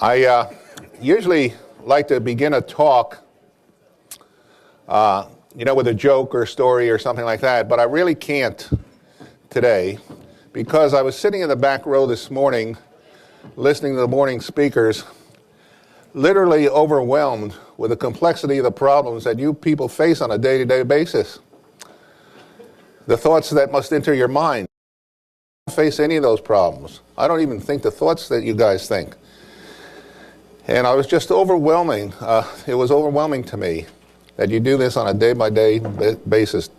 I usually like to begin a talk, with a joke or story or something like that, but I really can't today because I was sitting in the back row this morning listening to the morning speakers, literally overwhelmed with the complexity of the problems that you people face on a day-to-day basis. The thoughts that must enter your mind. I don't face any of those problems. I don't even think the thoughts that you guys think. And I was just overwhelming. It was overwhelming to me that you do this on a day-by-day basis,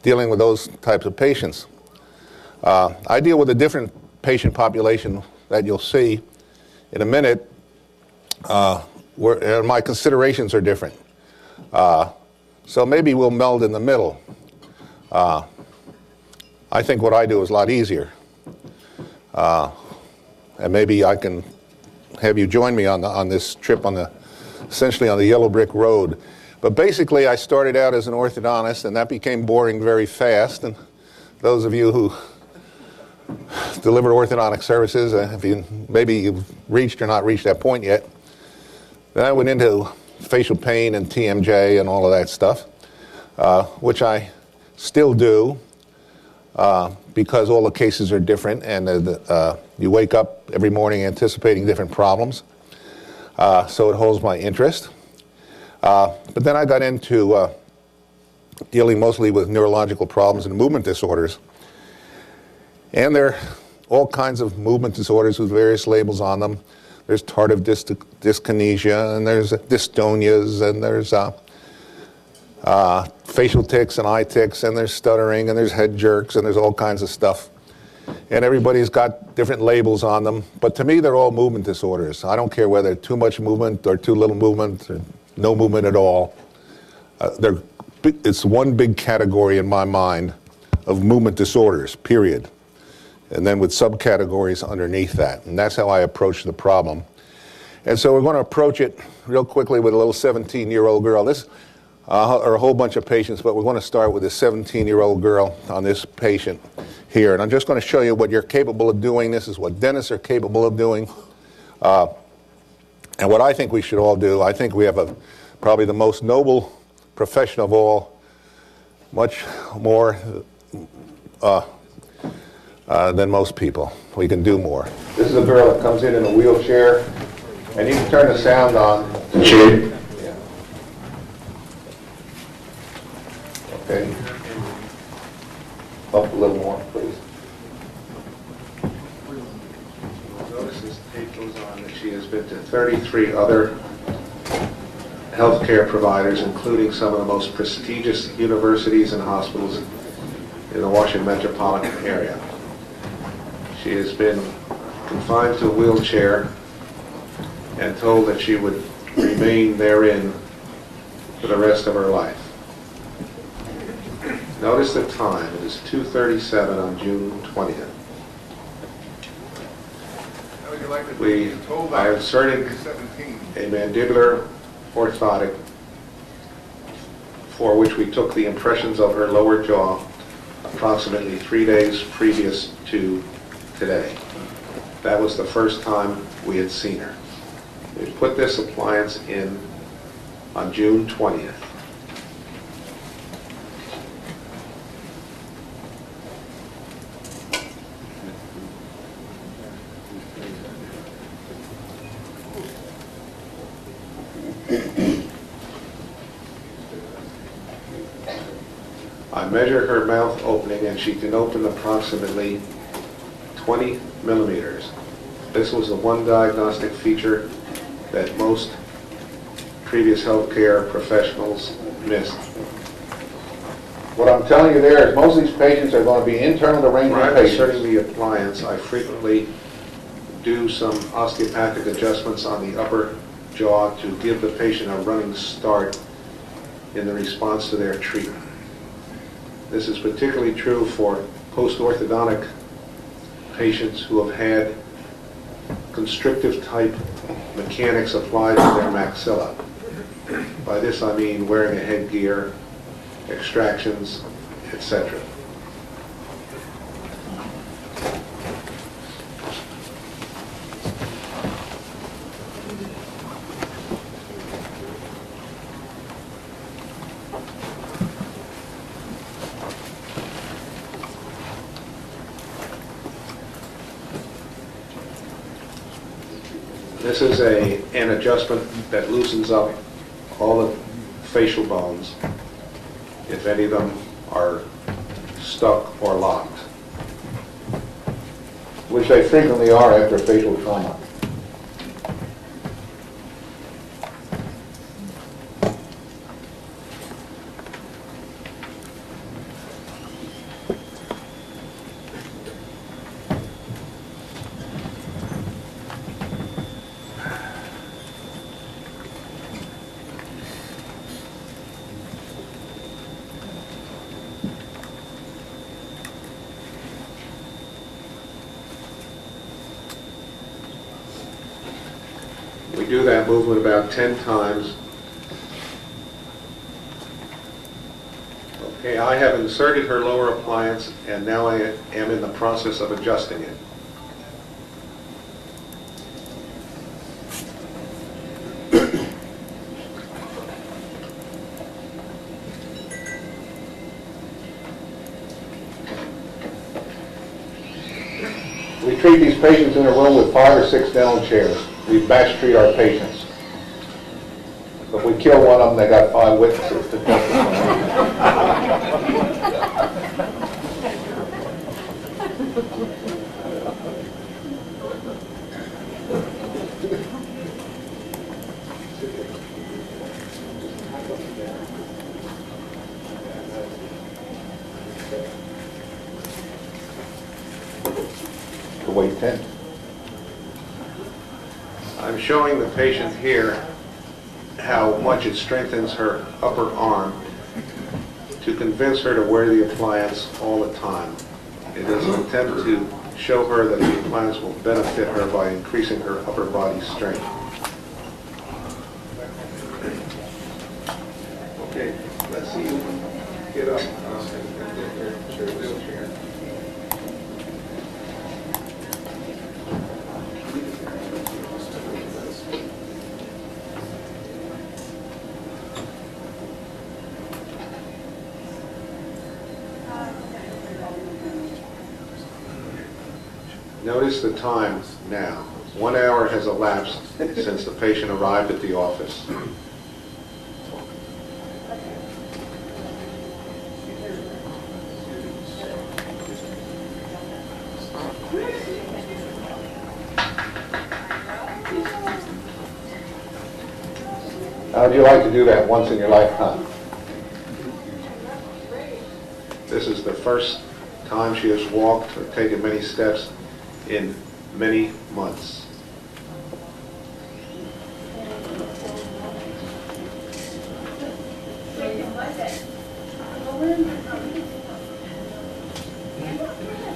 dealing with those types of patients. I deal with a different patient population that you'll see in a minute, where my considerations are different. So maybe we'll meld in the middle. I think what I do is a lot easier. And maybe I can have you join me on this trip essentially on the yellow brick road. But basically, I started out as an orthodontist, and that became boring very fast. And those of you who deliver orthodontic services, maybe you've reached or not reached that point yet. Then I went into facial pain and TMJ and all of that stuff, which I still do because all the cases are different, and you wake up every morning anticipating different problems. So it holds my interest. But then I got into dealing mostly with neurological problems and movement disorders. And there are all kinds of movement disorders with various labels on them. There's tardive dyskinesia, and there's dystonias, and there's facial tics and eye tics, and there's stuttering, and there's head jerks, and there's all kinds of stuff. And everybody's got different labels on them. But to me, they're all movement disorders. I don't care whether too much movement or too little movement or no movement at all. It's one big category in my mind of movement disorders, period. And then with subcategories underneath that. And that's how I approach the problem. And so we're going to approach it real quickly with a little 17-year-old girl. This are a whole bunch of patients, but we're going to start with this 17-year-old girl on this patient here. And I'm just going to show you what you're capable of doing. This is what dentists are capable of doing. And what I think we should all do, I think we have probably the most noble profession of all, much more than most people. We can do more. This is a girl that comes in a wheelchair, and you can turn the sound on. Yeah. Okay. Up a little more, please. Notice this tape goes on that she has been to 33 other healthcare providers, including some of the most prestigious universities and hospitals in the Washington metropolitan area. She has been confined to a wheelchair and told that she would remain therein for the rest of her life. Notice the time. It is 2:37 on June 20th. We are inserting a mandibular orthotic for which we took the impressions of her lower jaw approximately 3 days previous to today. That was the first time we had seen her. We put this appliance in on June 20th. I measure her mouth opening, and she can open approximately 20 millimeters. This was the one diagnostic feature that most previous healthcare professionals missed. What I'm telling you there is most of these patients are going to be internal derangement patients. Prior to inserting the appliance, I frequently do some osteopathic adjustments on the upper jaw to give the patient a running start in the response to their treatment. This is particularly true for post-orthodontic patients who have had constrictive type mechanics applied to their maxilla. By this I mean wearing a headgear, extractions, etc. This is an adjustment that loosens up all the facial bones if any of them are stuck or locked, which they frequently are after facial trauma. We do that movement about 10 times. Okay, I have inserted her lower appliance, and now I am in the process of adjusting it. We treat these patients in a room with 5 or 6 dental chairs. We batch treat our patients. If we kill one of them, they got 5 witnesses to testify. To weight 10. I'm showing the patient here how much it strengthens her upper arm to convince her to wear the appliance all the time. It is an attempt to show her that the appliance will benefit her by increasing her upper body strength. Okay, let's see you get up and get your wheelchair. Notice the time now. 1 hour has elapsed since the patient arrived at the office. How would you like to do that once in your lifetime? This is the first time she has walked or taken many steps in many months.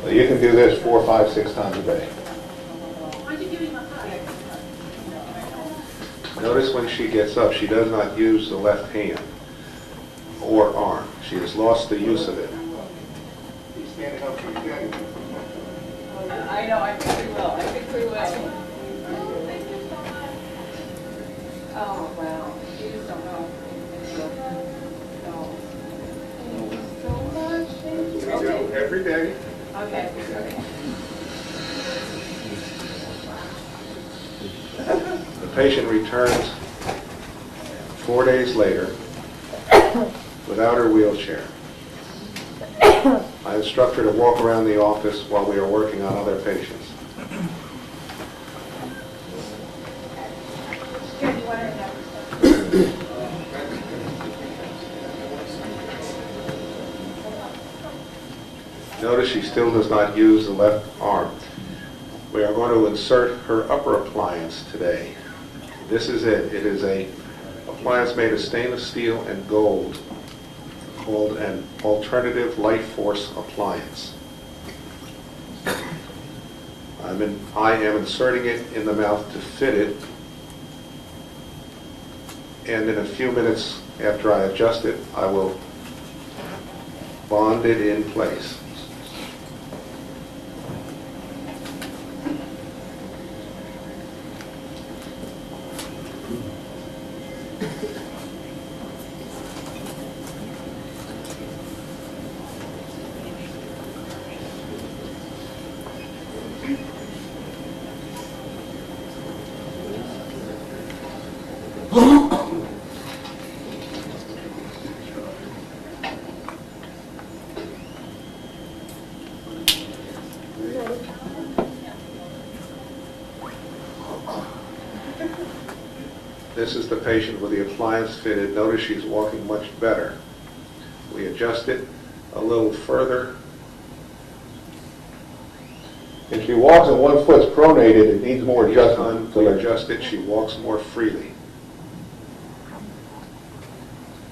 Well, you can do this 4, 5, 6 times a day. Notice when she gets up, she does not use the left hand or arm. She has lost the use of it. I know, I think we will. I think we will. Oh, wow. You just don't know. No. Thank you so much. Thank you. We do every day. Okay. Okay. The patient returns 4 days later without her wheelchair. I instruct her to walk around the office while we are working on other patients. Notice she still does not use the left arm. We are going to insert her upper appliance today. This is it. It is an appliance made of stainless steel and gold called an alternative light force appliance. I am inserting it in the mouth to fit it, and in a few minutes after I adjust it, I will bond it in place. This is the patient with the appliance fitted. Notice she's walking much better. We adjust it a little further. If she walks and one foot's pronated, it needs more adjustment. So we adjust it, she walks more freely.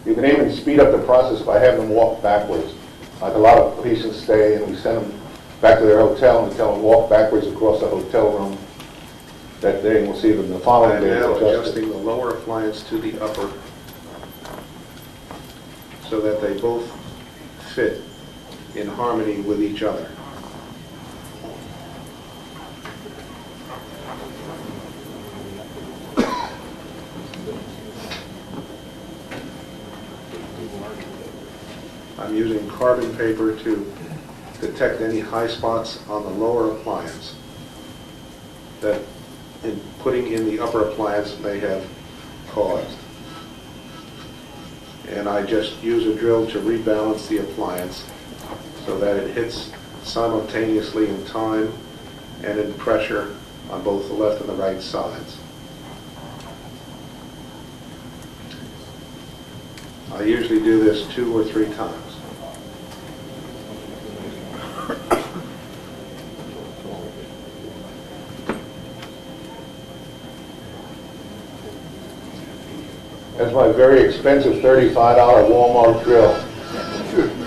You can even speed up the process by having them walk backwards. Like a lot of patients stay and we send them back to their hotel and we tell them walk backwards across the hotel room that day, and we'll see them the following day. Now adjusting the lower appliance to the upper so that they both fit in harmony with each other. I'm using carbon paper to detect any high spots on the lower appliance that in putting in the upper appliance may have caused. And I just use a drill to rebalance the appliance so that it hits simultaneously in time and in pressure on both the left and the right sides. I usually do this 2 or 3 times. That's my very expensive $35 Walmart drill.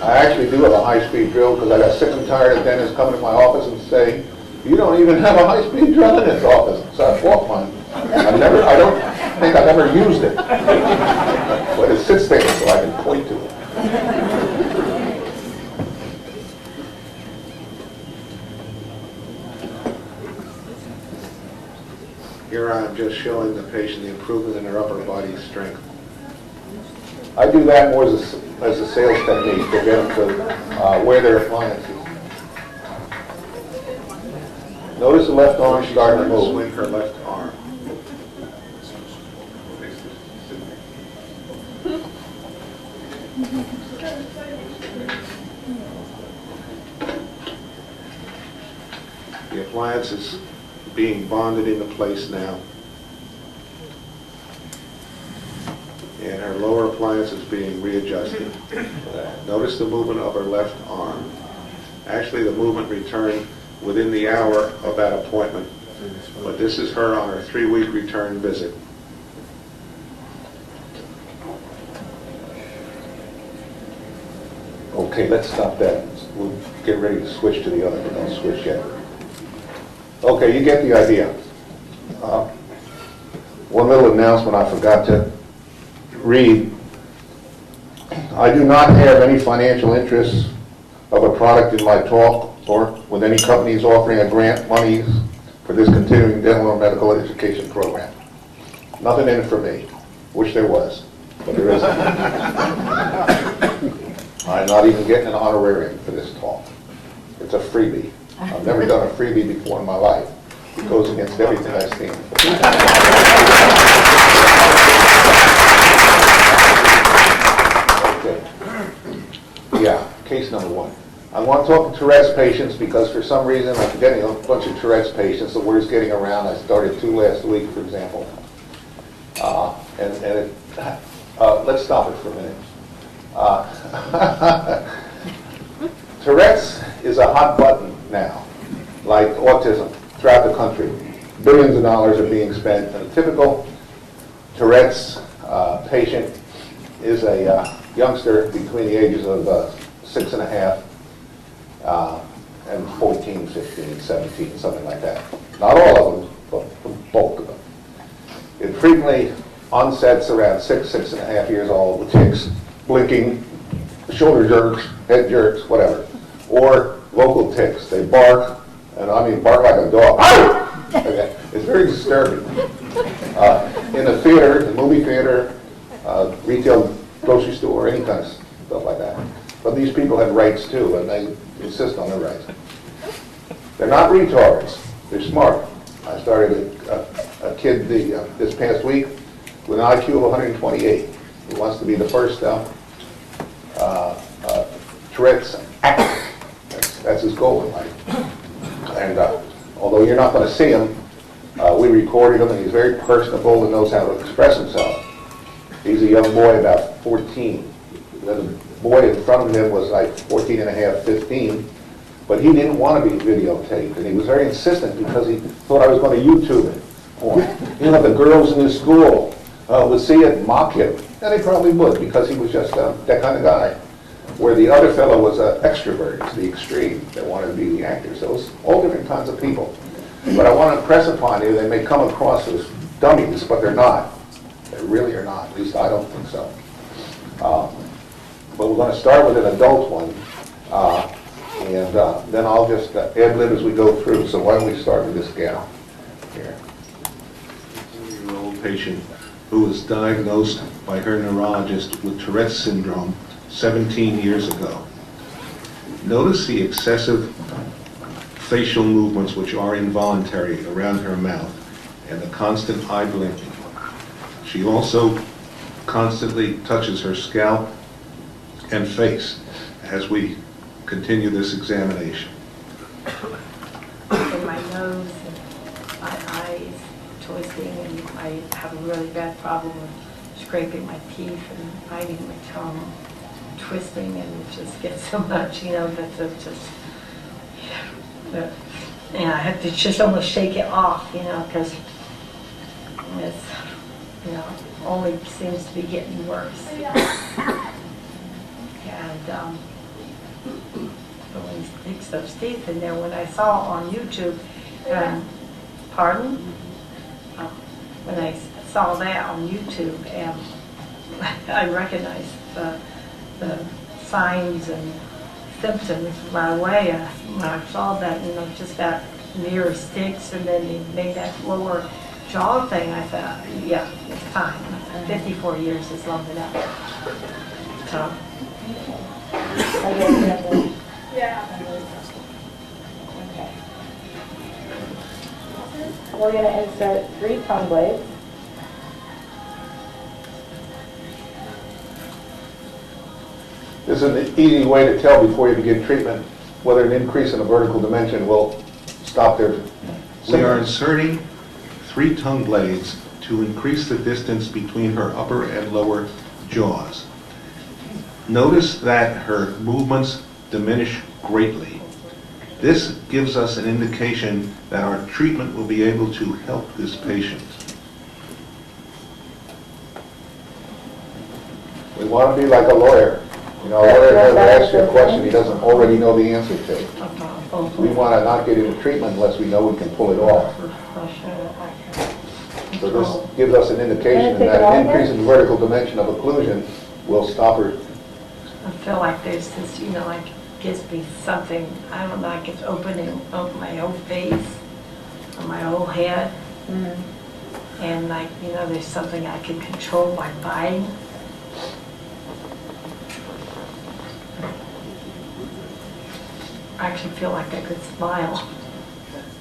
I actually do have a high-speed drill because I got sick and tired of dentists coming to my office and saying, "You don't even have a high-speed drill in this office." So I bought mine. I don't think I've ever used it. But it sits there so I can point to it. Here I'm just showing the patient the improvement in her upper body strength. I do that more as a sales technique to get them to wear their appliances. Notice the left arm starting to move. Swing her left arm. The appliance is being bonded into place now. And her lower appliance is being readjusted. Notice the movement of her left arm. Actually, the movement returned within the hour of that appointment. But this is her on her 3-week return visit. Okay, let's stop that. We'll get ready to switch to the other, but don't switch yet. Okay, you get the idea. One little announcement I forgot to read. I do not have any financial interests of a product in my talk or with any companies offering a grant money for this continuing dental or medical education program. Nothing in it for me. Wish there was, but there isn't. I'm not even getting an honorarium for this talk. It's a freebie. I've never done a freebie before in my life. It goes against everything I stand for. Okay. Yeah, case number 1. I want to talk to Tourette's patients because for some reason I'm getting a bunch of Tourette's patients. The word's getting around. I started 2 last week, for example. Let's stop it for a minute. Tourette's is a hot button now, like autism, throughout the country. Billions of dollars are being spent. And a typical Tourette's patient is a youngster between the ages of 6.5 and 14, 15, 17, something like that. Not all of them, but the bulk of them. It frequently onsets around 6.5 years old with tics, blinking, shoulder jerks, head jerks, whatever. Or vocal tics. They bark, and I mean bark like a dog. Okay. It's very disturbing. In the theater, the movie theater, retail grocery store, any kind of stuff like that. But these people have rights too, and they insist on their rights. They're not retards. They're smart. I started a kid this past week with an IQ of 128, who wants to be the first Tourette's actor. That's his goal in life. And although you're not going to see him, we recorded him, and he's very personable and knows how to express himself. He's a young boy, about 14. The boy in front of him was like 14 and a half, 15, but he didn't want to be videotaped, and he was very insistent because he thought I was going to YouTube it for him. You know, the girls in his school would see it and mock him, and they probably would because he was just that kind of guy. Where the other fellow was an extrovert, it's the extreme, that wanted to be the actor. So it was all different kinds of people. But I want to impress upon you, they may come across as dummies, but they're not. They really are not. At least I don't think so. But we're going to start with an adult one, and then I'll just ad-lib as we go through. So why don't we start with this gal here. A 20-year-old patient who was diagnosed by her neurologist with Tourette Syndrome 17 years ago. Notice the excessive facial movements which are involuntary around her mouth and the constant eye blinking. She also constantly touches her scalp and face as we continue this examination. In my nose and my eyes twisting, and I have a really bad problem with scraping my teeth and biting my tongue, twisting, and it just gets so much, you know, that it's just, I have to just almost shake it off, you know, because it's, you know, only seems to be getting worse. And when he sticks those teeth in there, when I saw on YouTube, pardon? When I saw that on YouTube, I recognized the signs and symptoms right away. When I saw that, you know, just that mirror sticks, and then he made that lower jaw thing, I thought, yeah, it's fine. 54 years is long enough. So. Yeah. Okay. We're going to insert 3 tongue blades. This is an easy way to tell before you begin treatment whether an increase in the vertical dimension will stop their We are symptoms. inserting 3 tongue blades to increase the distance between her upper and lower jaws. Notice that her movements diminish greatly. This gives us an indication that our treatment will be able to help this patient. We want to be like a lawyer. You know, a lawyer never asks you a question he doesn't already know the answer to. We want to not get into treatment unless we know we can pull it off. So this gives us an indication that an increase in the vertical dimension of occlusion will stop her. I feel like there's this, you know, like gives me something, I don't know, like it's opening up my whole face or my whole head. And like, you know, there's something I can control by biting. I actually feel like I could smile.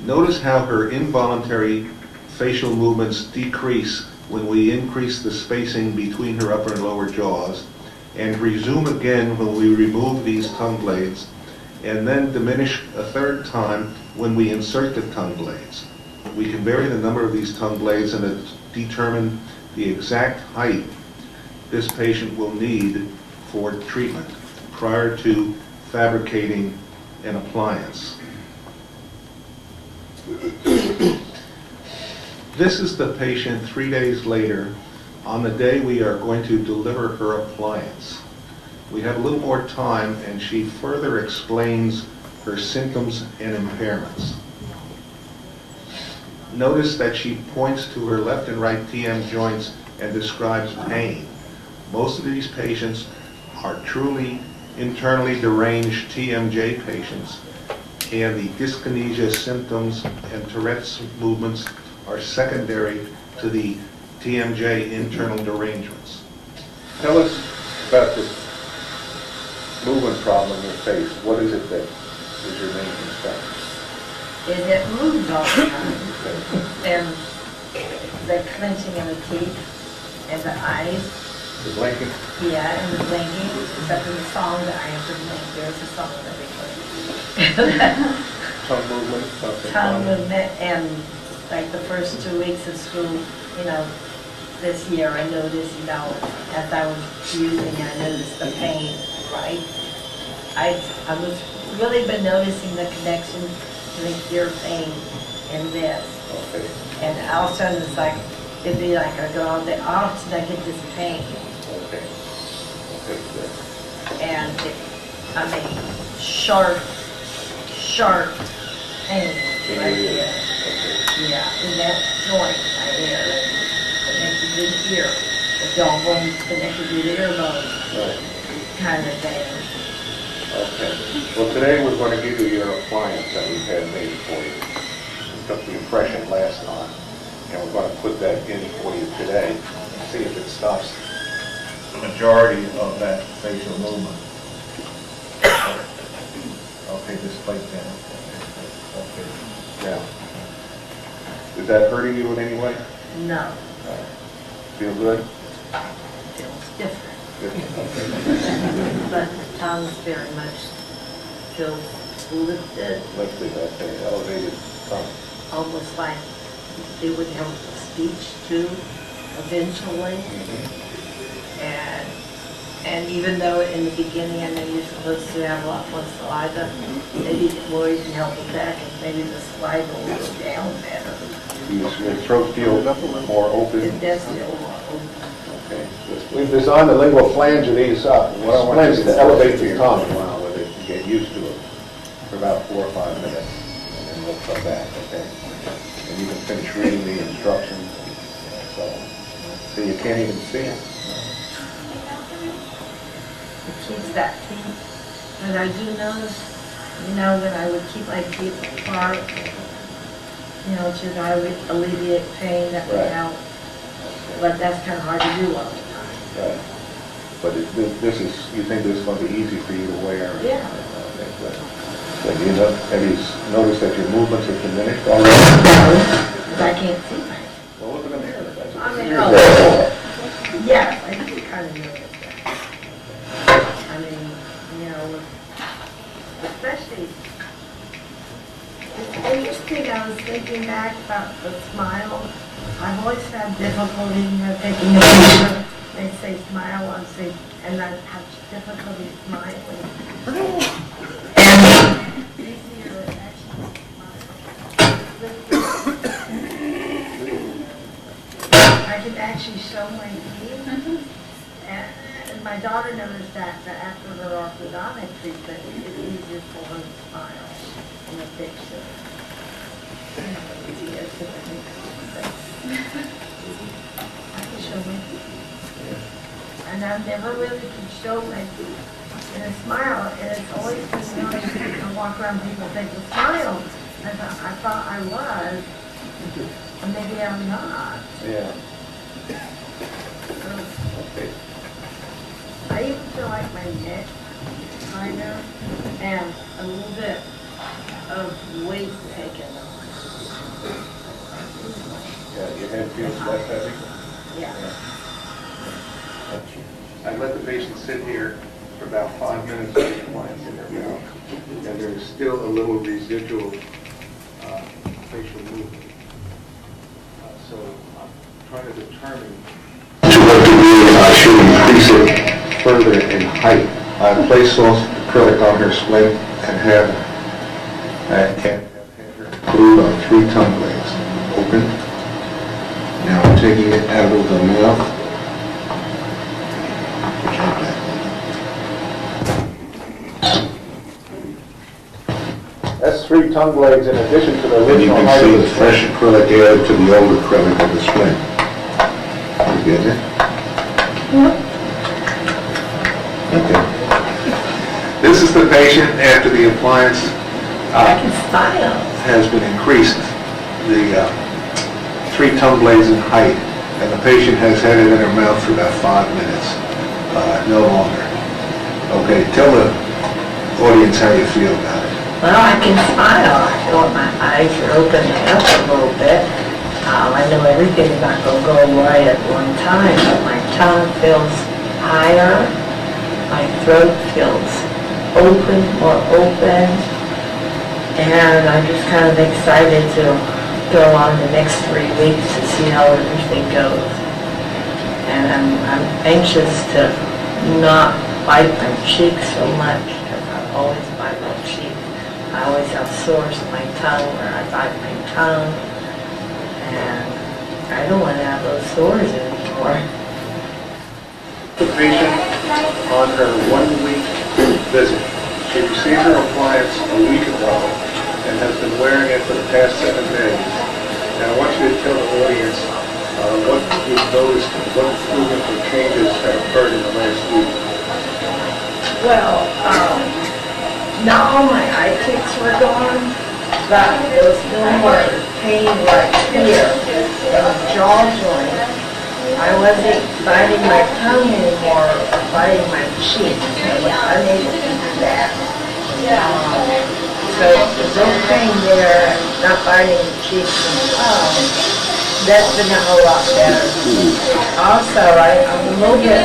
Notice how her involuntary facial movements decrease when we increase the spacing between her upper and lower jaws, and resume again when we remove these tongue blades, and then diminish a 3rd time when we insert the tongue blades. We can vary the number of these tongue blades and determine the exact height this patient will need for treatment prior to fabricating an appliance. This is the patient 3 days later on the day we are going to deliver her appliance. We have a little more time, and she further explains her symptoms and impairments. Notice that she points to her left and right TM joints and describes pain. Most of these patients are truly internally deranged TMJ patients, and the dyskinesia symptoms and Tourette's movements are secondary to the TMJ internal derangements. Tell us about this movement problem in your face. What is it that is your main concern? Is it moves all the time. And the clenching of the teeth. and the eyes. The blinking? Yeah, and the blinking, except in the song that I have to blink, there's a song that we play. Tongue movement? Okay. Tongue movement, and like the first 2 weeks of school, you know, this year, I noticed, you know, as I was using, I noticed the pain, right? I was really been noticing the connection between ear pain and this. Okay. And all of a sudden, it's like, it'd be like I go all day, all of a sudden I get this pain. Okay. Okay, good. And it, I mean, sharp pain right there. Okay. Yeah, in that joint right there, connected to the ear. The jawbone's connected to the ear bone, Right. kind of thing. Okay. Well, today we're going to give you your appliance that we've had made for you. We took the impression last time, and we're going to put that in for you today, see if it stops the majority of that facial movement. Okay, this plate down. Okay. Now, is that hurting you in any way? No, Feel good? feels different. Okay. But the tongue's very much feels lifted, Lifted, okay, elevated tongue. almost like it would help with speech too, eventually. And even though in the beginning, I know you're supposed to have a lot more saliva, maybe it will even help with that, and maybe the saliva will go down better. Your throat feel more open? It does feel more open. Okay. We've designed the lingual flange of these What I want you splints to elevate the tongue. While with it, to get used to it for about 4 or 5 minutes, and then we'll come back, okay? And you can finish reading the instructions, so you can't even see it. It keeps that teeth, but I do notice, you know, that I would keep my teeth apart, you know, to alleviate pain, that would Right. help. Okay. But that's kind of hard to do all the time. Right. But this is, you think this is going to be easy for you to wear? Yeah. Okay, good. But you know, have you noticed that your movements have diminished already? Because I can't see my, Well, look in the mirror. That's what I mean, it oh, yes, I do kind of notice that. I mean, you know, especially, it's interesting, I was thinking back about the smile. I've always had difficulty, you know, taking a picture. They say smile on stage, and I have difficulty smiling. And easier actually I can actually show my teeth. And my daughter noticed that after her orthodontic treatment, it's easier for her to smile in the picture. I can show my teeth. And I've never really could show my teeth in a smile, and it's always been nice to walk around, people think, well, smile. I thought I was, and maybe I'm not. Yeah. So, Okay. I even feel like my neck, kind of, and a little bit of weight taken on. Yeah, your head feels less heavy? Yeah. I let the patient sit here for about 5 minutes with the appliance in their mouth, and there's still a little residual facial movement. So I'm trying to determine to what degree I should increase it further in height. I placed those acrylic on her splint and have had her glued on 3 tongue blades. Open. Now I'm taking it out of the mouth. That's 3 tongue blades in addition to the And you original can height see of the fresh acrylic added to the old acrylic of the splint. You get it? Okay. This is the patient after the appliance I can smile. has been increased, the 3 tongue blades in height, and the patient has had it in her mouth for about 5 minutes, no longer. Okay, tell the audience how you feel about it. Well, I can smile. I feel like my eyes are opening up a little bit. My know everything's not going to go right at one time, but my tongue feels higher, my throat feels more open, and I'm just kind of excited to go on the next 3 weeks to see how everything goes. And I'm anxious to not bite my cheek so much, because I always bite my cheek. I always have sores in my tongue where I bite my tongue, and I don't want to have those sores anymore. The patient on her 1 week visit. She received her appliance a week ago and has been wearing it for the past 7 days. Now I want you to tell the audience what you've noticed, what improvements or changes have occurred in the last week. Well, not all my eye ticks were gone, but there was no more pain right here in the jaw joint. I wasn't biting my tongue anymore or biting my cheek. I was unable to do that. So there's no pain there, not biting the cheeks and tongue. That's been a whole lot better. Also, I'm a little bit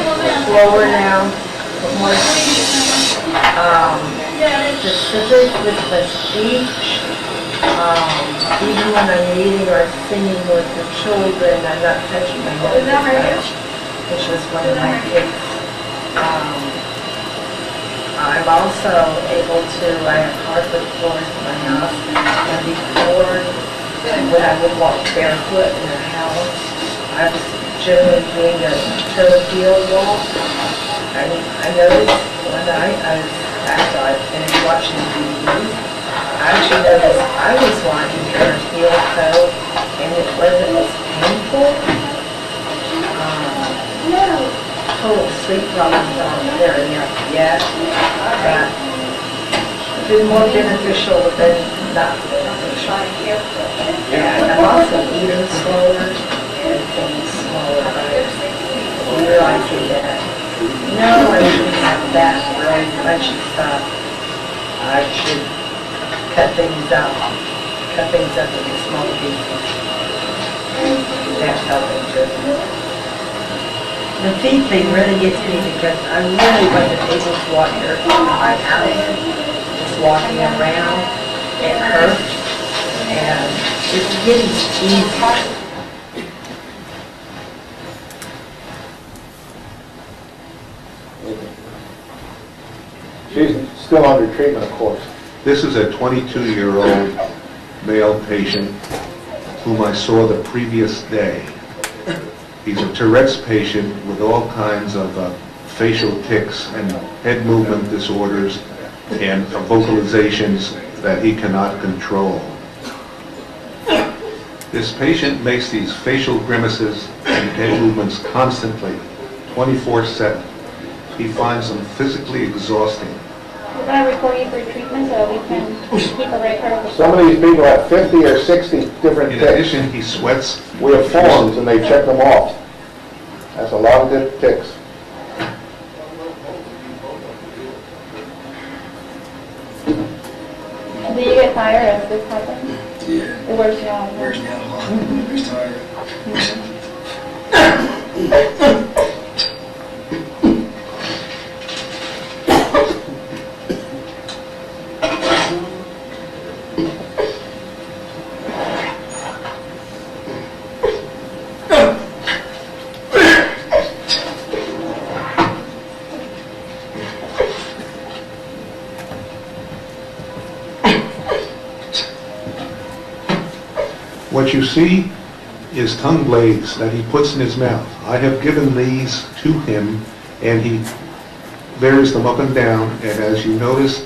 slower now, more specific with the speech. Even when I'm reading or singing with the children, I'm not touching my nose as much, which was one of my tics. I'm also able to, I have carpet floors in my house, and before, when I would walk barefoot in the house, I was generally doing a toe-to-heel walk. I noticed one night, after I finished watching DVDs, I actually noticed I was walking her heel toe, and it wasn't as painful. Total sleep problems aren't there yet, but it's been more beneficial than not beneficial. And I'm also eating slower and thinking slower. I'm realizing that, no, I shouldn't have that really munchy stuff. I should cut things up into small pieces. That's helping too. The feet thing really gets me because I really wasn't able to walk here in my house. Just walking around, it hurts, and it's getting easier. She's still under treatment, of course. This is a 22-year-old male patient whom I saw the previous day. He's a Tourette's patient with all kinds of facial tics and head movement disorders and vocalizations that he cannot control. This patient makes these facial grimaces and head movements constantly, 24/7. He finds them physically exhausting. We're going to report you for treatment so we can keep a record of the... Some of these people have 50 or 60 different In tics. addition, he sweats. We have forms and they check them off. That's a lot of good tics. Do you get tired as this happens? Yeah. It wears you out. It wears me out a lot. I'm just tired. What you see is tongue blades that he puts in his mouth. I have given these to him, and he varies them up and down, and as you notice,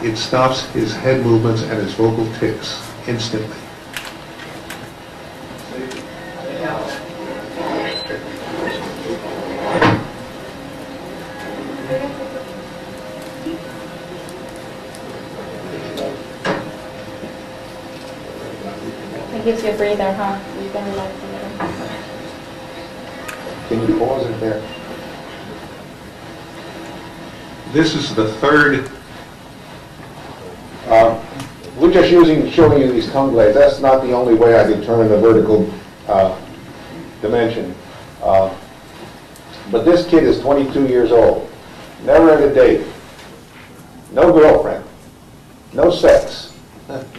it stops his head movements and his vocal tics instantly. It gives you a breather, huh? So you can relax a little. Can you pause it there? This is the third. We're just showing you these tongue blades. That's not the only way I determine the vertical dimension. But this kid is 22 years old, never had a date, no girlfriend, no sex,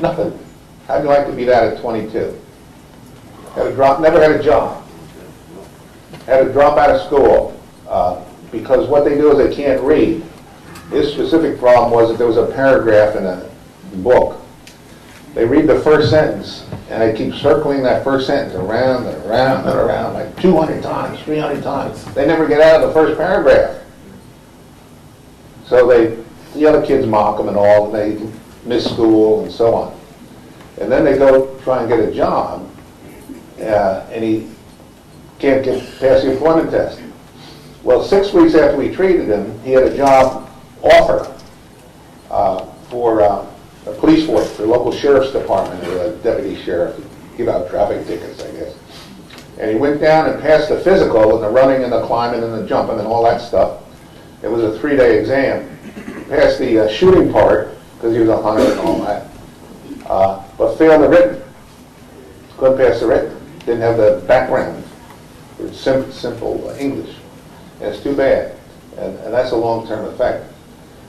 nothing. How'd you like to be that at 22? Never had a job, had to drop out of school because what they do is they can't read. His specific problem was that there was a paragraph in a book. They read the first sentence, and they keep circling that first sentence around and around and around, like 200 times, 300 times. They never get out of the first paragraph. So the other kids mock them and all, and they miss school and so on. And then they go try and get a job, and he can't get past the employment test. Well, 6 weeks after we treated him, he had a job offer for a police force, for the local sheriff's department, or a deputy sheriff, give out traffic tickets, I guess. And he went down and passed the physical and the running and the climbing and the jumping and all that stuff. It was a 3-day exam. Passed the shooting part, because he was a hunter and all that, but failed the written. Couldn't pass the written. Didn't have the background for simple English. And it's too bad. And that's a long-term effect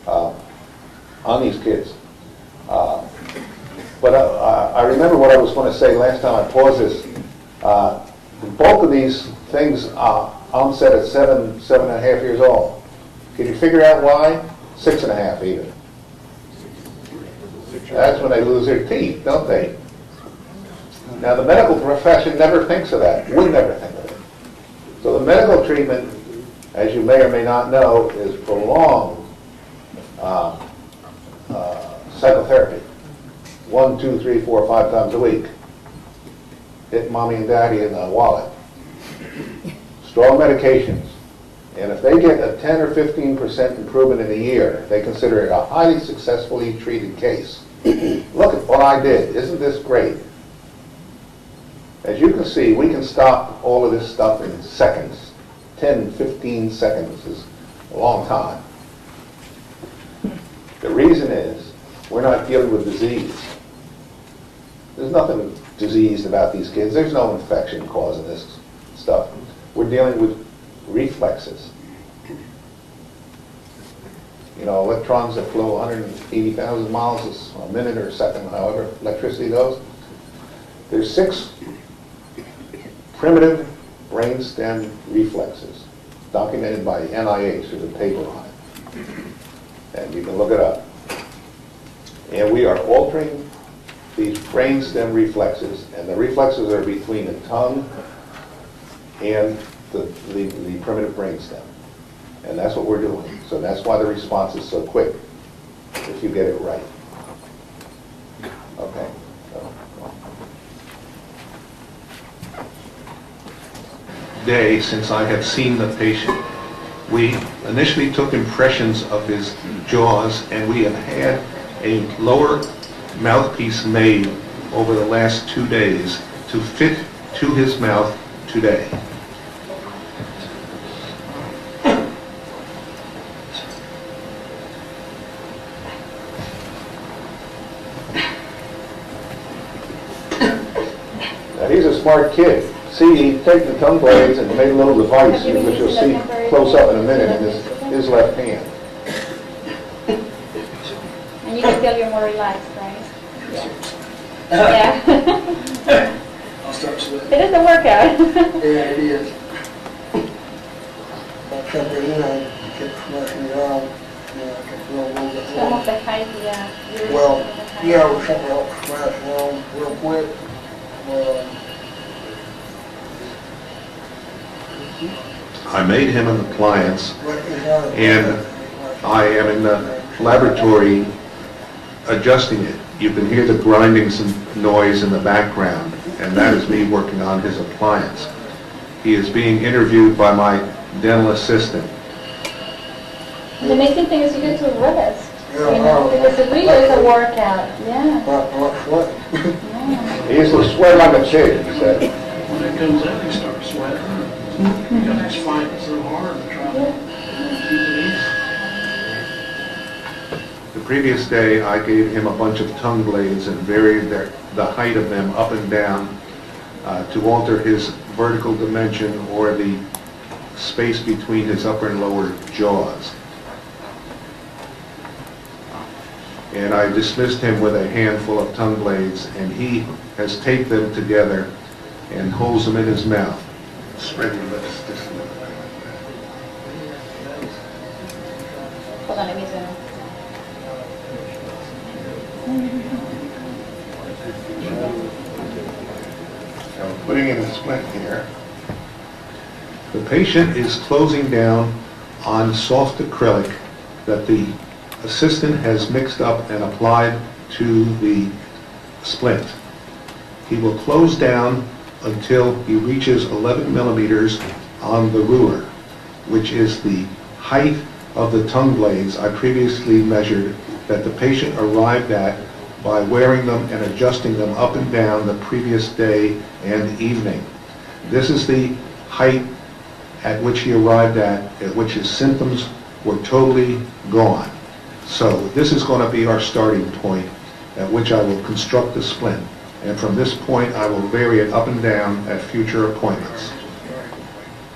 on these kids. But I remember what I was going to say last time I paused this. The bulk of these things onset at 7.5 years old. Can you figure out why? 6.5 even. That's when they lose their teeth, don't they? Now the medical profession never thinks of that. We never think of it. So the medical treatment, as you may or may not know, is prolonged psychotherapy. 1, 2, 3, 4, 5 times a week. Hit mommy and daddy in the wallet. Strong medications. And if they get a 10 or 15% improvement in a year, they consider it a highly successfully treated case. Look at what I did. Isn't this great? As you can see, we can stop all of this stuff in seconds. 10, 15 seconds is a long time. The reason is we're not dealing with disease. There's nothing diseased about these kids. There's no infection causing this stuff. We're dealing with reflexes. You know, electrons that flow 180,000 miles a minute or a second, however electricity goes. There's 6 primitive brainstem reflexes documented by NIH. There's a paper on it. And you can look it up. And we are altering these brainstem reflexes, and the reflexes are between the tongue and the primitive brainstem. And that's what we're doing. So that's why the response is so quick, if you get it right. Okay. Day since I have seen the patient. We initially took impressions of his jaws, and we have had a lower mouthpiece made over the last 2 days to fit to his mouth today. Now he's a smart kid. See, he takes the tongue blades and made a little device, which you'll see close up in a minute, in his left hand. And you can feel you're more relaxed, right? Yeah. I'll start sweating. It is a workout. Yeah, it is. But something, you know, kept smashing it on. You know, I can feel a little bit Some of warm. the height, yeah. Well, yeah, with something else smashing on real quick. I made him an appliance, and I am in the laboratory adjusting it. You can hear the grinding noise in the background, and that is me working on his appliance. He is being interviewed by my dental assistant. The amazing thing is you get to rest, Yeah, you know, because it really is a workout. Yeah. He used to sweat like a pig, he said. When it comes in, you start sweating. Because he's fighting so hard to try to keep it easy. The previous day, I gave him a bunch of tongue blades and varied the height of them up and down to alter his vertical dimension or the space between his upper and lower jaws. And I dismissed him with a handful of tongue blades, and he has taped them together and holds them in his mouth. Spread your lips just a little bit like that. Hold on, let me zoom. So I'm putting in a splint here. The patient is closing down on soft acrylic that the assistant has mixed up and applied to the splint. He will close down until he reaches 11 millimeters on the ruler, which is the height of the tongue blades I previously measured that the patient arrived at by wearing them and adjusting them up and down the previous day and evening. This is the height at which he arrived at which his symptoms were totally gone. So this is going to be our starting point at which I will construct the splint. And from this point, I will vary it up and down at future appointments.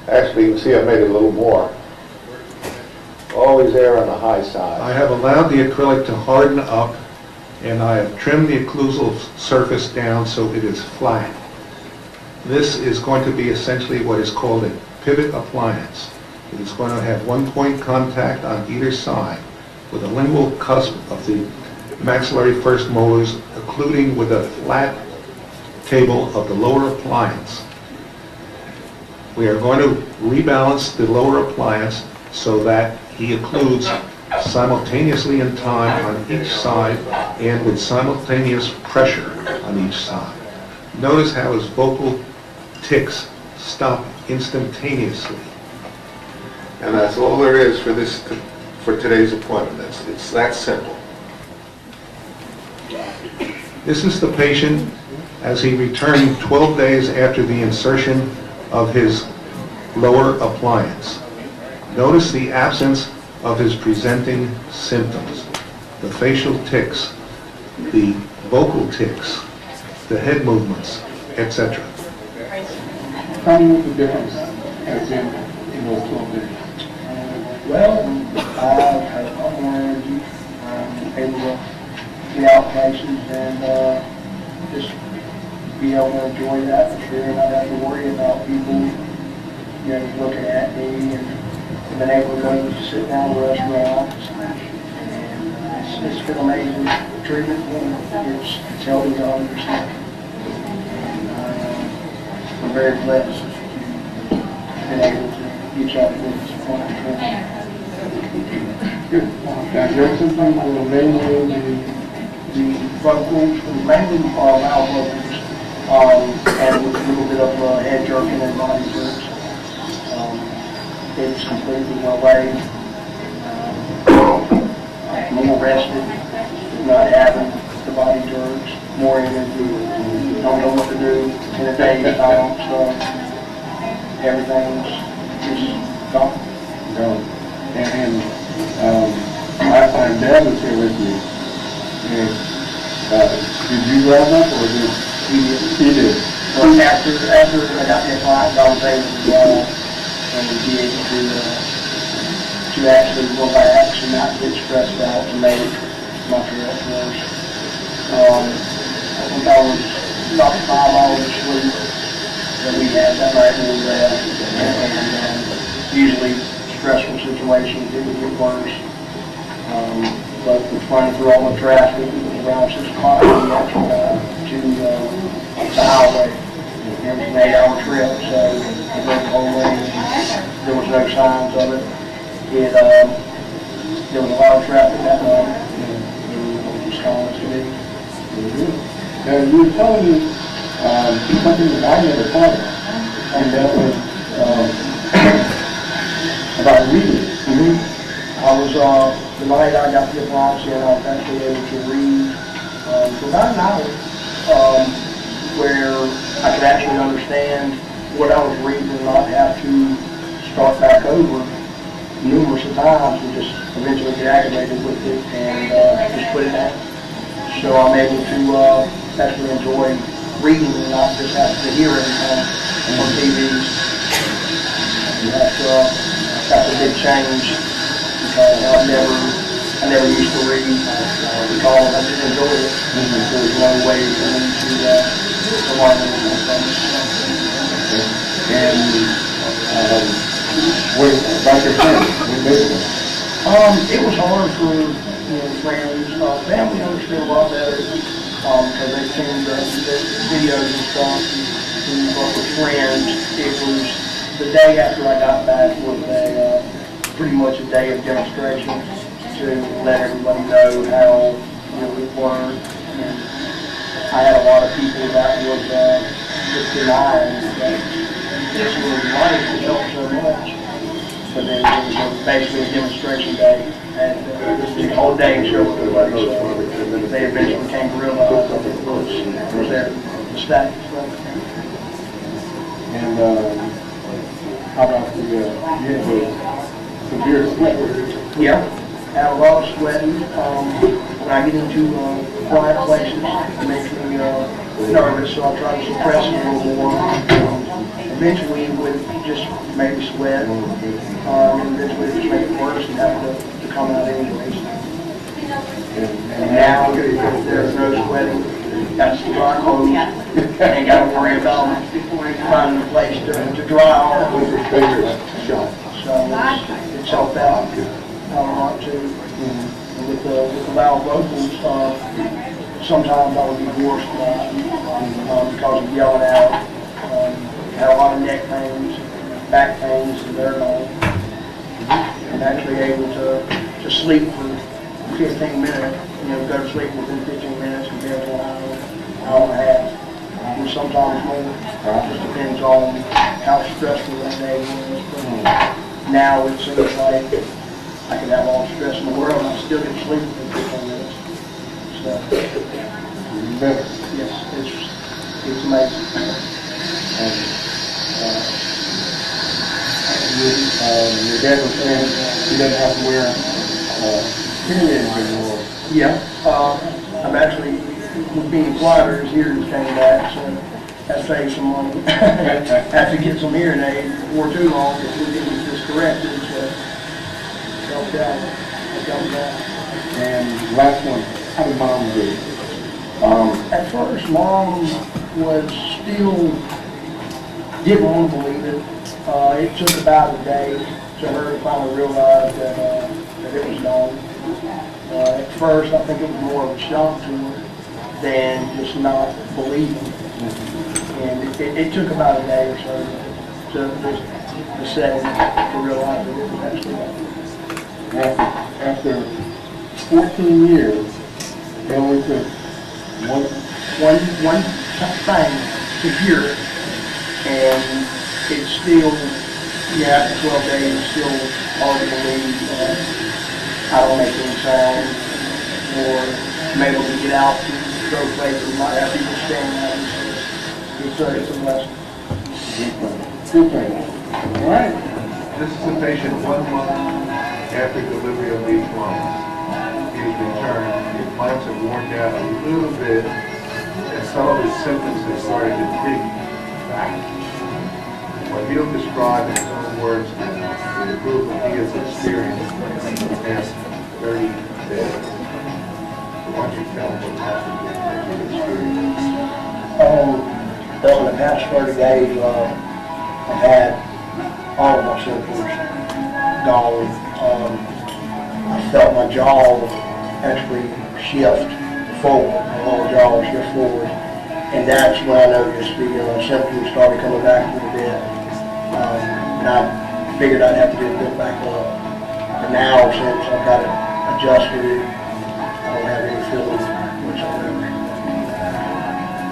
Actually, you can see I made it a little more. Always err on the high side. I have allowed the acrylic to harden up, and I have trimmed the occlusal surface down so it is flat. This is going to be essentially what is called a pivot appliance. It is going to have one-point contact on either side with a lingual cusp of the maxillary first molars occluding with a flat table of the lower appliance. We are going to rebalance the lower appliance so that he occludes simultaneously in time on each side and with simultaneous pressure on each side. Notice how his vocal tics stop instantaneously. And that's all there is for today's appointment. It's that simple. This is the patient as he returned 12 days after the insertion of his lower appliance. Notice the absence of his presenting symptoms, the facial tics, the vocal tics, the head movements, etc. Tell me what the difference has been in those 12 days. Well, I've had a lot more energy, able to get out places and just be able to enjoy the atmosphere and not have to worry about people, looking at me and been able to go to sit down in restaurants. And it's been amazing treatment and it's helped me 100%. And I'm very blessed to have been able to reach out to this point. Good. Now, is there something that will mainly The vocals, mainly mouth vocals, and with a little bit of head jerking and body jerks. It's completely away. More rested, not having the body jerks, more energy, don't know what to do in a day at time, so everything's just gone. And last time Dad was here with you, did you grab up or did he did? Well, after I got the appliance, I was able to go and be able to actually relax and not get stressed out and make my Tourette worse. I think I was about 5 hours of sleep that we had that night when we left, and usually stressful situations, it would get worse. But we're running through all the traffic, it was around 6 o'clock when we actually got to the highway. It was an 8-hour trip, so we went the whole way. There was no signs of it. There was a lot of traffic that night, and it was just calm as it is. Now, you were telling me something that I never thought of, and that was about reading. I was, the night I got the appliance in, I was actually able to read for about an hour, where I could actually understand what I was reading and not have to start back over numerous times and just eventually get aggravated with it and just put it down. So I'm able to actually enjoy reading and not just have to hear it on TVs. That's a big change because I never used to read because I didn't enjoy it. There was no way for me to learn anything from it. And what about your friends? What they do? It was hard for friends. Family understood a lot better because they seen the videos and stuff. But with friends, it was the day after I got back was pretty much a day of demonstration to let everybody know how it worked. And I had a lot of people that was just denying that this was life that helped so much. But then it was basically a demonstration day, and the whole day showed everybody. So they eventually came to realize that it was their mistake. And how about the severe sweat? Yeah, had a lot of sweating. When I get into quiet places, it makes me nervous, so I try to suppress it a little more. Eventually, it would just make me sweat, and eventually it just make it worse and have to come out anyways. And now, there's no sweating. Got some dry clothes. Ain't got to worry about finding a place to dry off. So it's helped out a lot too. And with the loud vocals, sometimes I would be worse because of yelling out. Had a lot of neck pains, back pains, and they're gone. I'm actually able to sleep for 15 minutes, go to sleep within 15 minutes compared to an hour and a half, and sometimes more. It just depends on how stressful that day was. But now it seems like I can have all the stress in the world and I still get to sleep within 15 minutes. So, yes, it's amazing. Your dad was saying he doesn't have to wear hearing aids anymore. Yeah, I'm actually, with being quieter, his hearing came back, so that saves some money. Have to get some hearing aids before too long if we get this corrected, so helped out. And last one, how did Mom do? At first, Mom was still, didn't want to believe it. It took about a day to her to finally realize that it was gone. At first, I think it was more of a shock to her than just not believing. And it took about a day or so to set in, to realize that it was actually gone. After 14 years, they only took one thing to hear it, and it's still, after 12 days, it's still hard to believe I don't make any sound, or I'm able to get out to go places, not have people standing out. It's a blessing. Good thing. All right. This is a patient 1 month after delivery of these lungs. He has returned. The implants have worn down a little bit, and some of his symptoms have started to creep back. What he'll describe in his own words the improvement he has experienced in the past 30 days. So why don't you tell him what's happened in his experience? Well, in the past 30 days, I've had all of my symptoms gone. I felt my jaw actually shift forward, my lower jaw shift forward, and that's when I noticed the symptoms started coming back a little bit. And I figured I'd have to get it built back up. And now, since I've got it adjusted, I don't have any feeling whatsoever.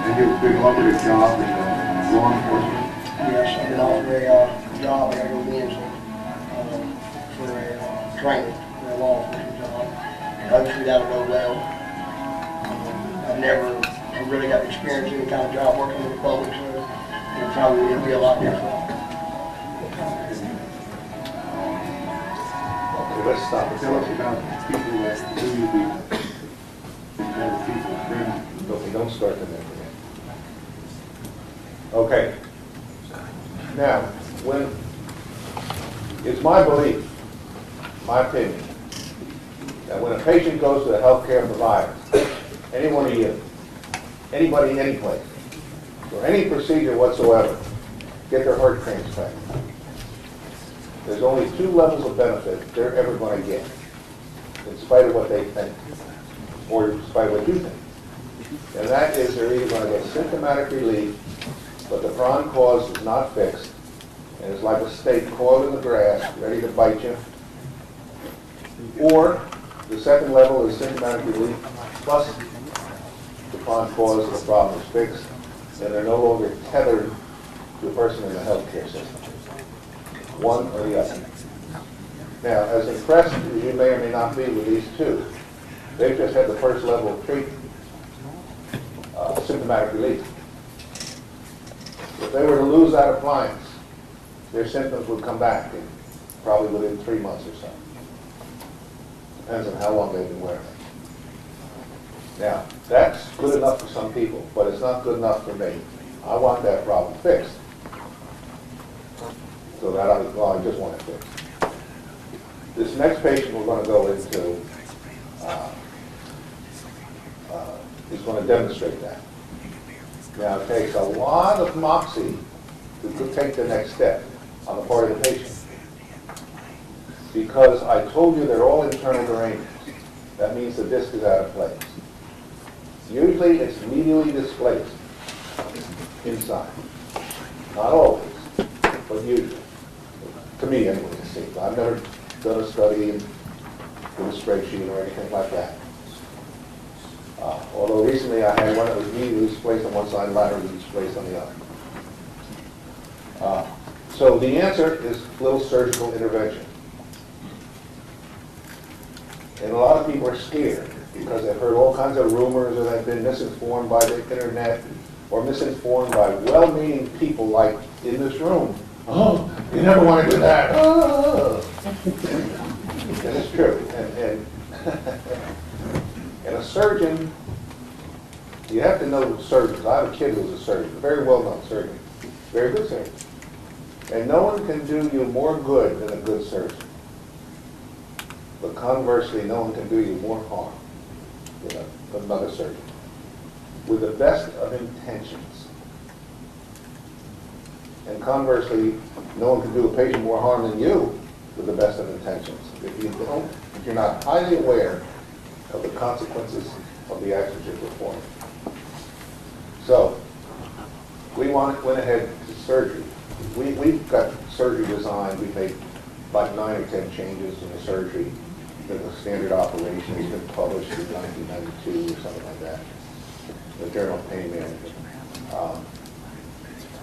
And you've been offered a job in law enforcement? Yes, I've been offered a job every Wednesday for a training, for a law enforcement job. And hopefully that'll go well. I've really got experience in any kind of job working with the public, so it'll be a lot different. Let's stop it. Tell us about people that do you be and other people, friends. Don't start the next one. Okay. Now, it's my belief, my opinion, that when a patient goes to a healthcare provider, any one of you, anybody, any place, for any procedure whatsoever, get their heart transplant, there's only 2 levels of benefit they're ever going to get, in spite of what they think, or in spite of what you think. And that is they're either going to get symptomatic relief, but the prime cause is not fixed, and it's like a snake coiled in the grass, ready to bite you. Or the second level is symptomatic relief, plus the prime cause of the problem is fixed, and they're no longer tethered to a person in the healthcare system. One or the other. Now, as impressed as you may or may not be with these 2, they've just had the first level of treatment, symptomatic relief. If they were to lose that appliance, their symptoms would come back probably within 3 months or so. Depends on how long they've been wearing it. Now, that's good enough for some people, but it's not good enough for me. I want that problem fixed. So that I just want it fixed. This next patient we're going to go into is going to demonstrate that. Now, it takes a lot of moxie to take the next step on the part of the patient. Because I told you they're all internal derangements. That means the disc is out of place. Usually it's medially displaced inside. Not always, but usually. To me, anyway, it seems. I've never done a study with a spreadsheet or anything like that. Although recently I had one that was medially displaced on one side and laterally displaced on the other. So the answer is little surgical intervention. And a lot of people are scared because they've heard all kinds of rumors or they've been misinformed by the internet or misinformed by well-meaning people like in this room. Oh, you never want to do that. Oh. And it's true. And a surgeon, you have to know surgeons. I have a kid who's a surgeon, a very well-known surgeon, very good surgeon. And no one can do you more good than a good surgeon. But conversely, no one can do you more harm than another surgeon. With the best of intentions. And conversely, no one can do a patient more harm than you with the best of intentions. If you're not highly aware of the consequences of the actions you're performing. So, we went ahead to surgery. We've got surgery designed. We've made like 9 or 10 changes in the surgery. The standard operation has been published in 1992 or something like that. The Journal of Pain Management.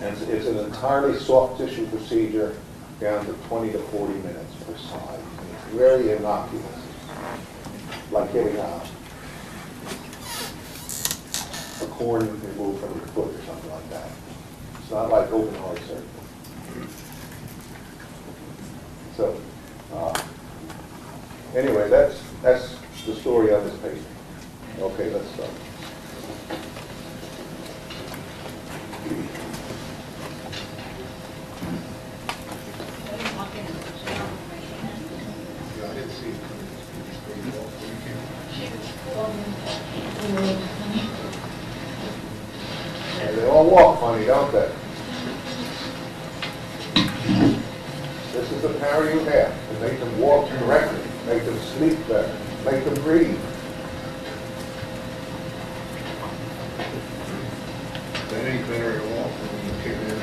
And it's an entirely soft tissue procedure down to 20 to 40 minutes per side. And it's very innocuous. Like getting a corn removed from your foot or something like that. It's not like open heart surgery. So, anyway, that's the story on this patient. Okay, let's start. And they all walk funny, don't they? This is the power you have to make them walk correctly, make them sleep better, make them breathe. That ain't better at all when you kick it in.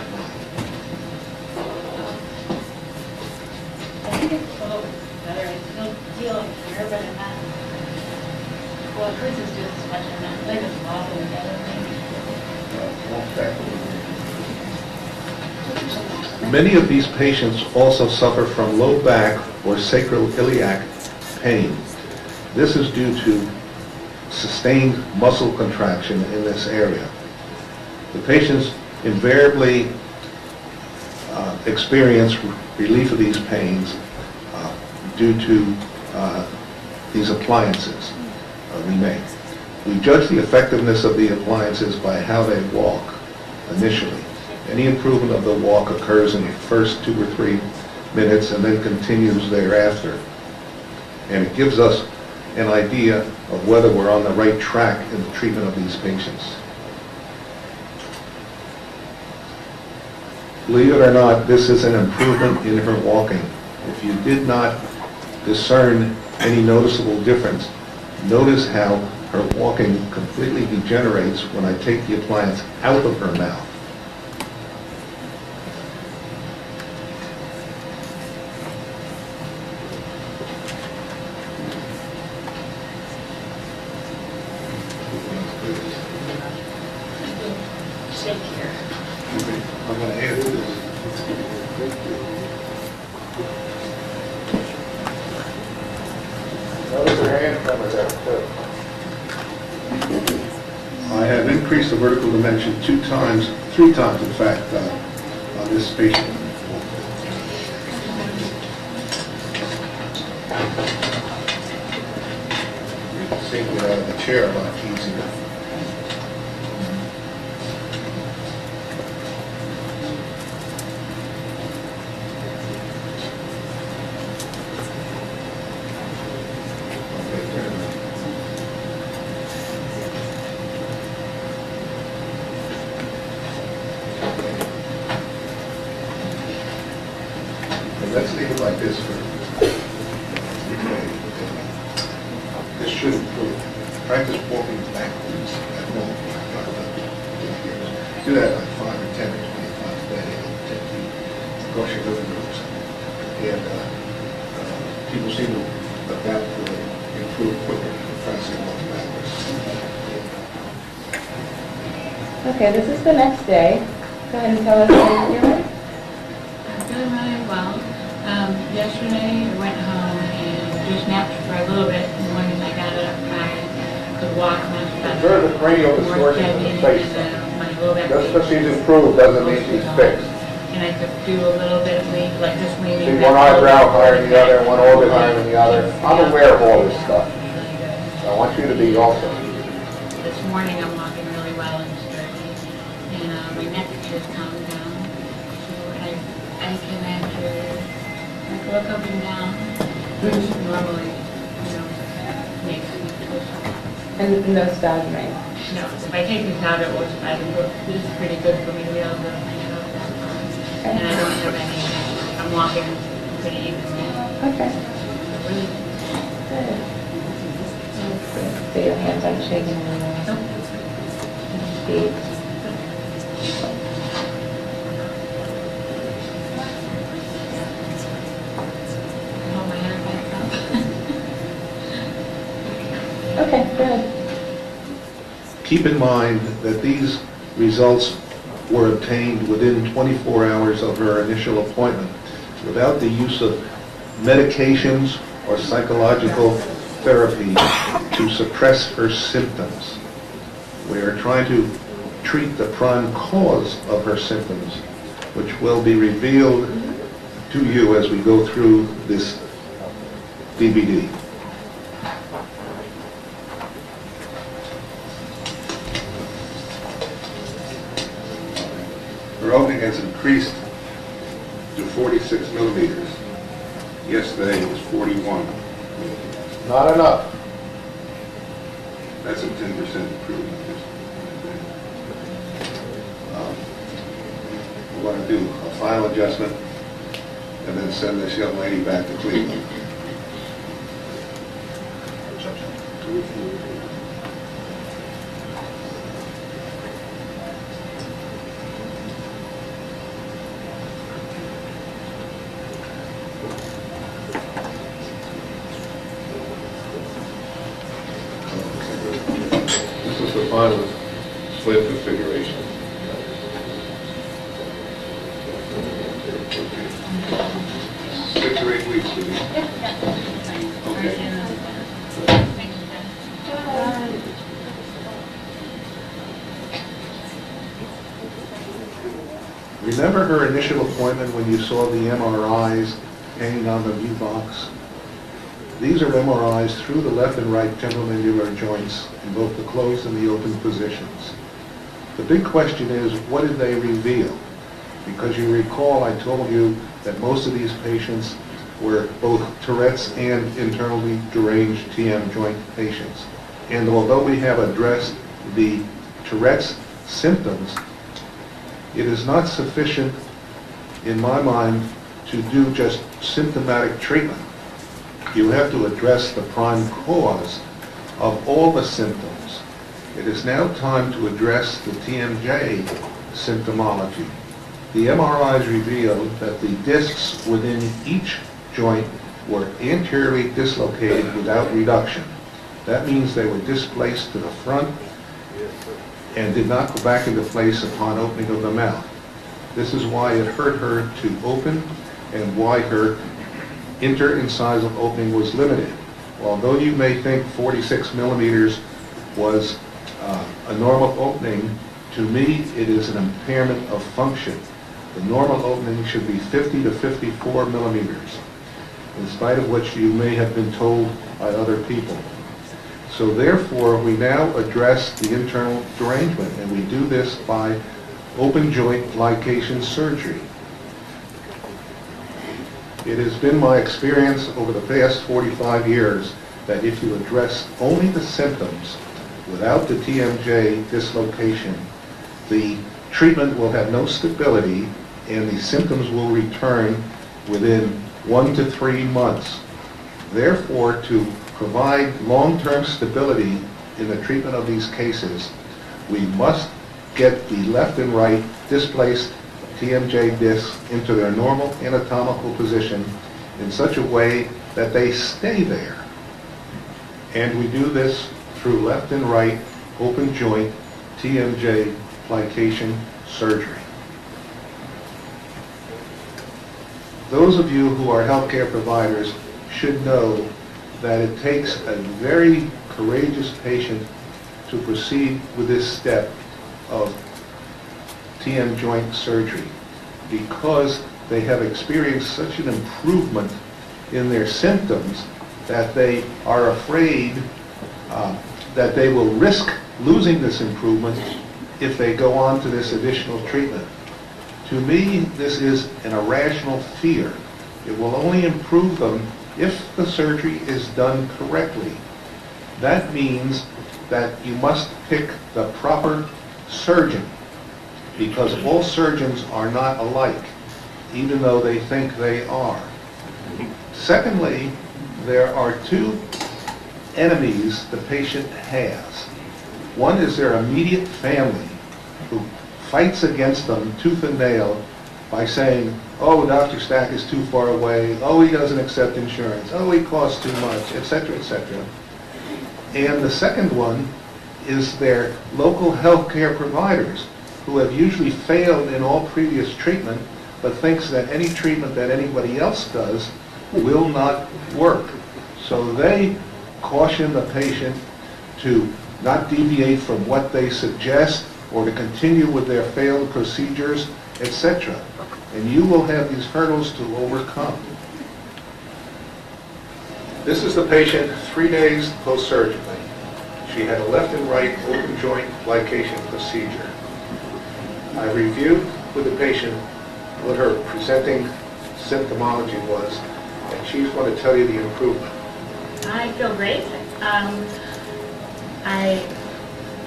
I think it's a little bit better. I still feel like here, but I'm not. Well, Chris is doing this much, I'm not like it's wobbling together. Many of these patients also suffer from low back or sacroiliac pain. This is due to sustained muscle contraction in this area. The patients invariably experience relief of these pains due to these appliances we make. We judge the effectiveness of the appliances by how they walk initially. Any improvement of the walk occurs in the first 2 or 3 minutes and then continues thereafter. And it gives us an idea of whether we're on the right track in the treatment of these patients. Believe it or not, this is an improvement in her walking. If you did not discern any noticeable difference, notice how her walking completely degenerates when I take the appliance out of her mouth. Shake here. I'm going to add this. Notice her hand coming down too. I have increased the vertical dimension 3 times in fact, on this patient. You can see me out of the chair a lot easier. Let's leave it like this for, this should improve. Practice walking backwards at home. Do that like 5 or 10 or 20 times a day, 10 feet across your living rooms. And people seem to adapt to improve quicker than practicing walking backwards. Okay, this is the next day. Go ahead and tell us how you're doing. I'm feeling really well. Yesterday, I went home and just napped for a little bit. In the morning, I got up, I could walk much better. Observe the cranial distortion in the face. My low back Just because she's improved doesn't mean she's fixed. And I could do a little bit of like just leaning See, back. one eyebrow higher than the other, one orbit higher than the other. I'm aware of all this stuff. I want you to be also. This morning, I'm walking really well and sturdy. And my neck has calmed down. So I can actually look up and down, which normally, makes me twitch. And no spasming. No, if I take this out, it was, this is pretty good for me to be able to make it up. And I don't have any, I'm walking pretty evenly. Okay. Really Good. Let's see. So your hands aren't shaking anymore. Nope. Feet. Hold my hair back up. Okay, good. Keep in mind that these results were obtained within 24 hours of her initial appointment without the use of medications or psychological therapy to suppress her symptoms. We are trying to treat the prime cause of her symptoms, which will be revealed to you as we go through this DVD. Her opening has increased to 46 millimeters. Yesterday it was 41. Not enough. That's a 10% improvement. We're going to do a final adjustment and then send this young lady back to Cleveland. This is the final slit configuration. 6 or 8 weeks to be. Okay. Remember her initial appointment when you saw the MRIs hanging on the U box? These are MRIs through the left and right temporomandibular joints in both the closed and the open positions. The big question is, what did they reveal? Because you recall I told you that most of these patients were both Tourette's and internally deranged TM joint patients. And although we have addressed the Tourette's symptoms, it is not sufficient, in my mind, to do just symptomatic treatment. You have to address the prime cause of all the symptoms. It is now time to address the TMJ symptomology. The MRIs revealed that the discs within each joint were anteriorly dislocated without reduction. That means they were displaced to the front and did not go back into place upon opening of the mouth. This is why it hurt her to open and why her interincisal opening was limited. Although you may think 46 millimeters was a normal opening, to me it is an impairment of function. The normal opening should be 50 to 54 millimeters, in spite of which you may have been told by other people. So therefore, we now address the internal derangement, and we do this by open joint plication surgery. It has been my experience over the past 45 years that if you address only the symptoms without the TMJ dislocation, the treatment will have no stability and the symptoms will return within 1 to 3 months. Therefore, to provide long-term stability in the treatment of these cases, we must get the left and right displaced TMJ discs into their normal anatomical position in such a way that they stay there. And we do this through left and right open joint TMJ plication surgery. Those of you who are healthcare providers should know that it takes a very courageous patient to proceed with this step of TM joint surgery, because they have experienced such an improvement in their symptoms that they are afraid that they will risk losing this improvement if they go on to this additional treatment. To me, this is an irrational fear. It will only improve them if the surgery is done correctly. That means that you must pick the proper surgeon, because all surgeons are not alike, even though they think they are. Secondly, there are two enemies the patient has. One is their immediate family, who fights against them tooth and nail by saying, oh, Dr. Stack is too far away, oh, he doesn't accept insurance, oh, he costs too much, etc., etc. And the second one is their local healthcare providers, who have usually failed in all previous treatment, but thinks that any treatment that anybody else does will not work. So they caution the patient to not deviate from what they suggest or to continue with their failed procedures, etc. And you will have these hurdles to overcome. This is the patient 3 days post-surgically. She had a left and right open joint plication procedure. I reviewed with the patient what her presenting symptomology was, and she's going to tell you the improvement. I feel great.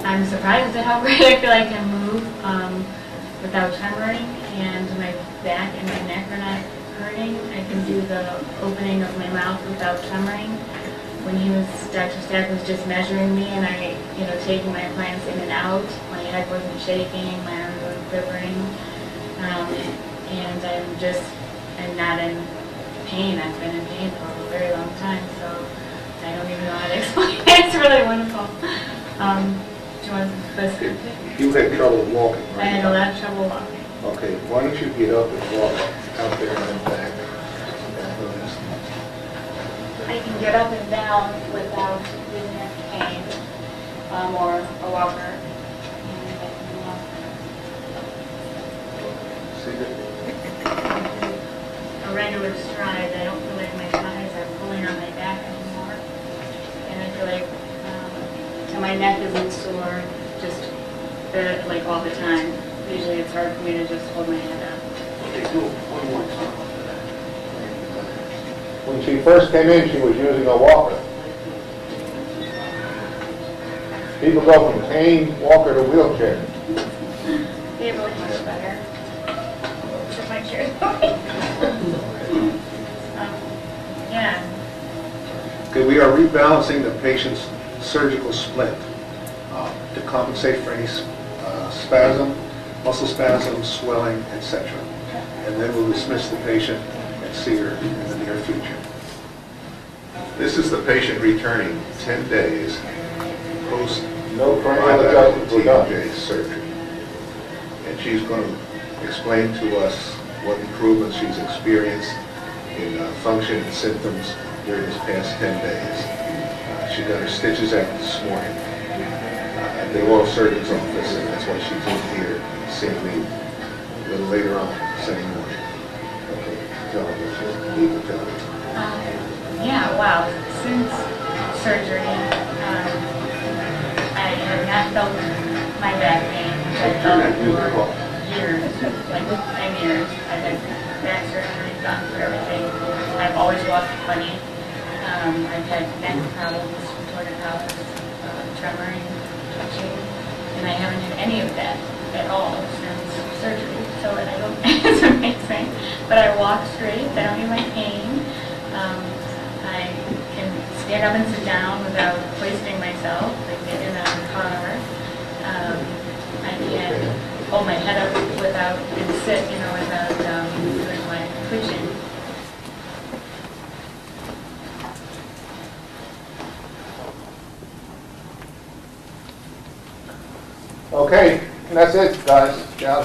I'm surprised at how great I feel I can move without trembling, and my back and my neck are not hurting. I can do the opening of my mouth without trembling. When Dr. Stack was just measuring me and I, taking my implants in and out, my head wasn't shaking, my arms weren't quivering, and I'm not in pain. I've been in pain for a very long time, so I don't even know how to explain it. It's really wonderful. Do you want to listen? You had trouble walking, I right? had a lot of trouble walking. Okay, why don't you get up and walk out there and back? I can get up and down without using a cane or a walker. A regular stride. I don't feel like my thighs are pulling on my back anymore. And I feel like my neck isn't sore just like all the time. Usually it's hard for me to just hold my head up. When she first came in, she was using a walker. People go from cane, walker to wheelchair. Be able to much better. If my chair. Yeah. Okay, we are rebalancing the patient's surgical split to compensate for any spasm, muscle spasm, swelling, etc. And then we'll dismiss the patient and see her in the near future. This is the patient returning 10 days post No cranial adjustments were done. TMJ surgery. And she's going to explain to us what improvements she's experienced in function and symptoms during this past 10 days. She got her stitches out this morning at the oral surgeon's office, and that's why she's in here seeing me a little later on Sunday morning. Okay, tell her what you need to tell her. Yeah, wow. Since surgery, I have not felt my back pain, which I felt for years, like 10 years. I've had back surgery, gone through everything. I've always walked funny. I've had neck problems, torticollis, tremoring, twitching, and I haven't had any of that at all since surgery. So I don't, it's amazing. But I walk straight, I don't need my cane. I can stand up and sit down without hoisting myself. I can get in and out of the car. I can hold my head up without, and sit, without doing my twitching. Okay, that's it, guys. Now,